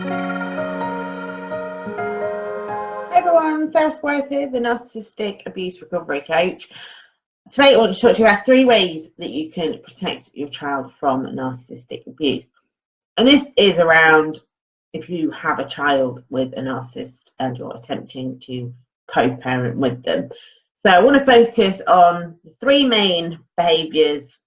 Hey everyone, Sarah Squires here, the Narcissistic Abuse Recovery Coach. Today I want to talk to you about 3 ways that you can protect your child from narcissistic abuse. And this is around if you have a child with a narcissist and you're attempting to co-parent with them. So I want to focus on the 3 main behaviours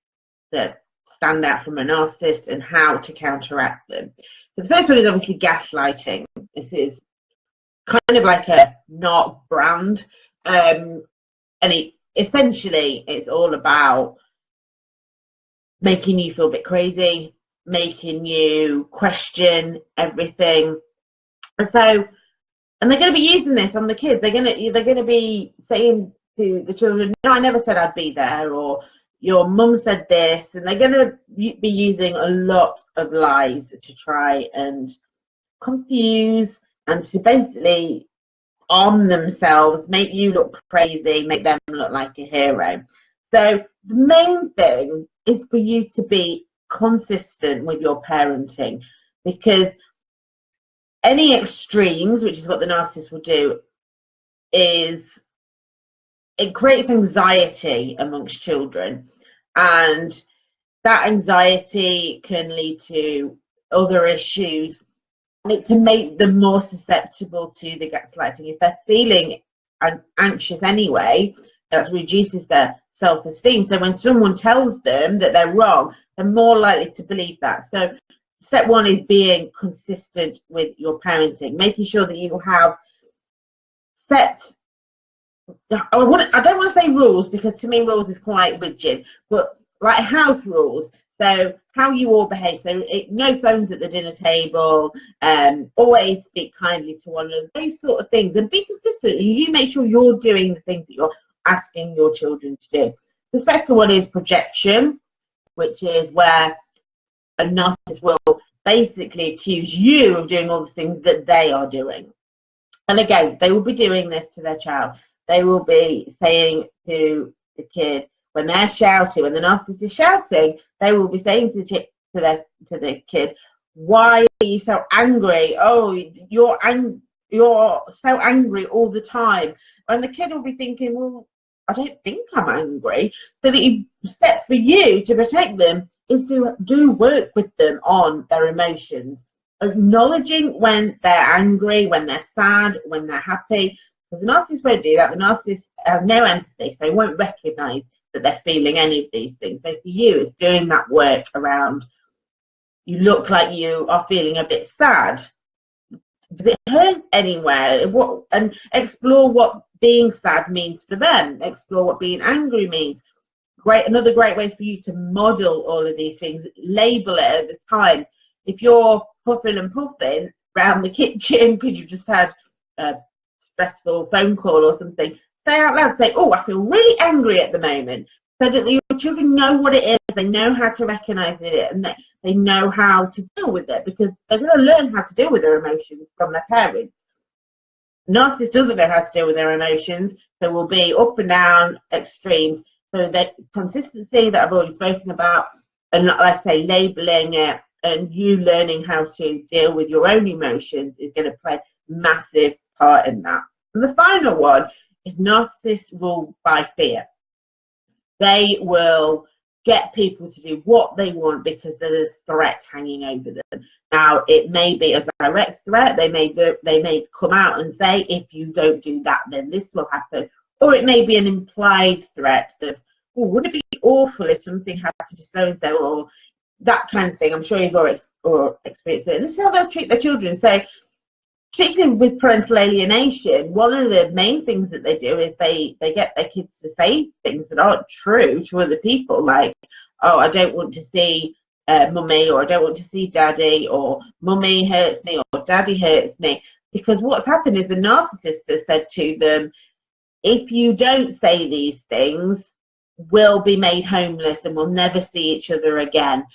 that stand out from a narcissist and how to counteract them. So the first one is obviously gaslighting. This is kind of like a NARC brand, and essentially it's all about making you feel a bit crazy, making you question everything. And they're going to be using this on the kids. They're going to be saying to the children, no, I never said I'd be there, or your mum said this, and they're going to be using a lot of lies to try and confuse and to basically arm themselves, make you look crazy, make them look like a hero. So the main thing is for you to be consistent with your parenting, because any extremes, which is what the narcissist will do, is it creates anxiety amongst children, and that anxiety can lead to other issues. It can make them more susceptible to the gaslighting. If they're feeling anxious anyway, that reduces their self-esteem. So when someone tells them that they're wrong, they're more likely to believe that. So step 1 is being consistent with your parenting, making sure that you have set, I don't want to say rules, because to me rules is quite rigid, but like house rules. So how you all behave. So no phones at the dinner table, always speak kindly to one another, those sort of things, and be consistent. You make sure you're doing the things that you're asking your children to do. The second one is projection, which is where a narcissist will basically accuse you of doing all the things that they are doing. And again, they will be doing this to their child. They will be saying to the kid, when they're shouting, when the narcissist is shouting, they will be saying to the kid, why are you so angry? Oh, you're so angry all the time. And the kid will be thinking, well, I don't think I'm angry. So the step for you to protect them is to do work with them on their emotions, acknowledging when they're angry, when they're sad, when they're happy. Because the narcissist won't do that. The narcissist has no empathy, so they won't recognise that they're feeling any of these things. So for you, it's doing that work around, you look like you are feeling a bit sad. Does it hurt anywhere? And explore what being sad means for them. Explore what being angry means. Another great way for you to model all of these things, label it at the time. If you're puffing and puffing around the kitchen because you've just had a stressful phone call or something, say out loud, say, oh, I feel really angry at the moment, so that your children know what it is, they know how to recognise it, and they know how to deal with it, because they're going to learn how to deal with their emotions from their parents. Narcissist doesn't know how to deal with their emotions, so will be up and down extremes. So that consistency that I've already spoken about, and like I say, labelling it, and you learning how to deal with your own emotions is going to play a massive part in that. And the final one is narcissists rule by fear. They will get people to do what they want because there's a threat hanging over them. Now, it may be a direct threat. They may come out and say, if you don't do that, then this will happen. Or it may be an implied threat of, oh, wouldn't it be awful if something happened to so-and-so, or that kind of thing. I'm sure you've already experienced it. And this is how they'll treat their children. So particularly with parental alienation, one of the main things that they do is they get their kids to say things that aren't true to other people, like, oh, I don't want to see mummy, or I don't want to see daddy, or mummy hurts me, or daddy hurts me. Because what's happened is the narcissist has said to them, if you don't say these things, we'll be made homeless and we'll never see each other again.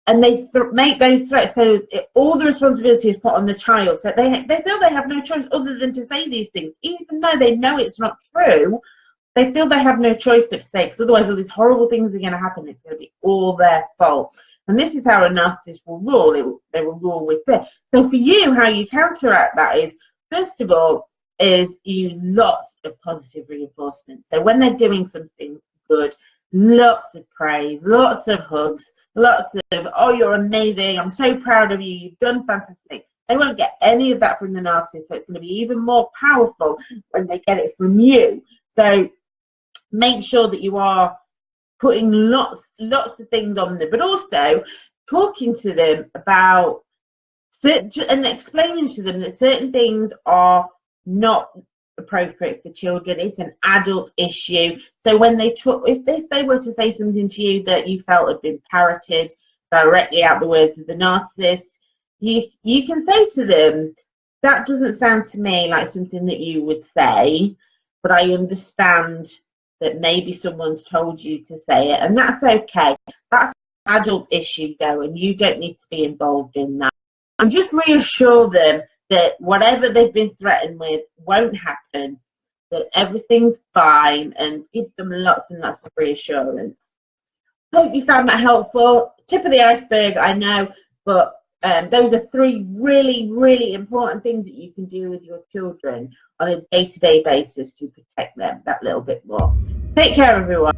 And they make those threats, so all the responsibility is put on the child. So they feel they have no choice other than to say these things, even though they know it's not true. They feel they have no choice but to say, because otherwise all these horrible things are going to happen. It's going to be all their fault. And this is how a narcissist will rule. They will rule with fear. So for you, how you counteract that is, first of all, is use lots of positive reinforcement. So when they're doing something good, lots of praise, lots of hugs, lots of, oh, you're amazing, I'm so proud of you, you've done fantastic. They won't get any of that from the narcissist, so it's going to be even more powerful when they get it from you. So make sure that you are putting lots of things on them, but also talking to them about and explaining to them that certain things are not appropriate for children. It's an adult issue. So when they talk, if they were to say something to you that you felt had been parroted directly out the words of the narcissist, you can say to them, that doesn't sound to me like something that you would say, but I understand that maybe someone's told you to say it, and that's okay. That's an adult issue though, and you don't need to be involved in that. And just reassure them that whatever they've been threatened with won't happen, that everything's fine, and give them lots and lots of reassurance. Hope you found that helpful. Tip of the iceberg, I know, but those are 3 really, really important things that you can do with your children on a day-to-day basis to protect them that little bit more. Take care, everyone.